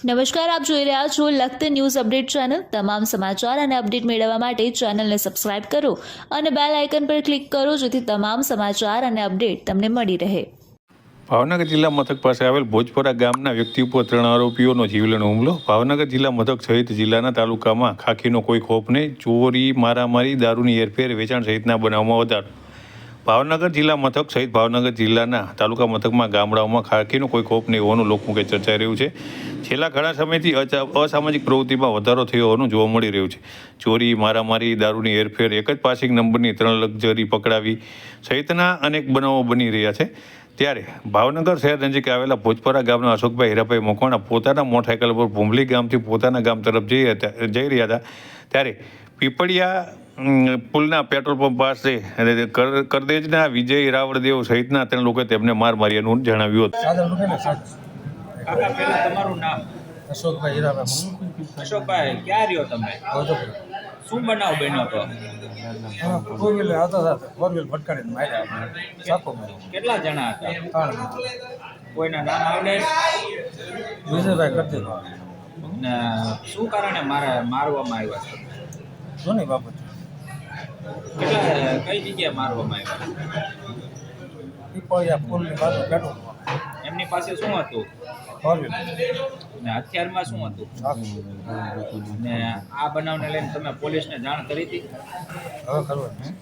નમસ્કાર, આપ જોઈ રહ્યા છો લખત ન્યૂઝ અપડેટ ચેનલ। તમામ સમાચાર અને અપડેટ મેળવવા માટે ચેનલને સબસ્ક્રાઇબ કરો અને બેલ આઇકન પર ક્લિક કરો જેથી તમામ સમાચાર અને અપડેટ તમને મળી રહે। ભાવનગર જિલ્લા મથક પાસે આવેલ ભોજપરા ગામના વ્યક્તિ ઉપર 3 આરોપીઓનો જીવલેણ હુમલો। ભાવનગર જિલ્લા મથક સહિત જિલ્લાના તાલુકામાં ખાખીનો કોઈ ખોફ નહીં। ચોરી, મારામારી, દારૂની હેરફેર, વેચાણ સહિતના બનાવમાં વધારો। ભાવનગર જિલ્લા મથક સહિત ભાવનગર જિલ્લાના તાલુકા મથકમાં ગામડાઓમાં ખાખીનો કોઈ ખોફ નહીં હોવાનું લોકમુખે ચર્ચાઈ રહ્યું છે। છેલ્લા ઘણા સમયથી અસામાજિક પ્રવૃત્તિમાં વધારો થયો હોવાનું જોવા મળી રહ્યું છે। ચોરી, મારામારી, દારૂની હેરફેર, એક જ પાસિંગ નંબરની 3 લક્ઝરી પકડાવી સહિતના અનેક બનાવો બની રહ્યા છે। ત્યારે ભાવનગર શહેર નજીક આવેલા ભોજપરા ગામના અશોકભાઈ હીરાભાઈ મકવાણા પોતાના મોટરસાઇકલ પર ભૂમલી ગામથી પોતાના ગામ તરફ જઈ રહ્યા હતા ત્યારે પીપળિયા પુલના પેટ્રોલ પંપ પાસે કરદેજના વિજય રાવળદેવ સહિતના 3 લોકોએ તેમને માર માર્યાનું જણાવ્યું હતું। કાકા, પહેલા તમારું નામ? અશોકભાઈ હીરાભાઈ। અશોકભાઈ, ક્યાં રહ્યો તમે? શું બનાવ બન્યો તો? ટુ વ્હીલર આવતા ફોર વ્હીલર ભટકાડીને માર્યા ચાકુ માર્યો। કેટલા જણા હતા? 3 કોઈના નામ આવડે? વિજયભાઈ કરતી ને શું કારણે મારવામાં આવ્યા છે? જૂની બાબત કઈ જગ્યાએ મારવામાં આવ્યા? પીપળિયા પુલની બાજુ પેટ્રોલ એમની પાસે શું હતું? ફોર વ્હીલર ને હથિયારમાં શું હતું? ચાકુ। ને આ બનાવને લઈને તમે પોલીસને જાણ કરી હતી? હવે કરવાનું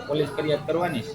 પોલીસ ફરિયાદ કરવાની છે?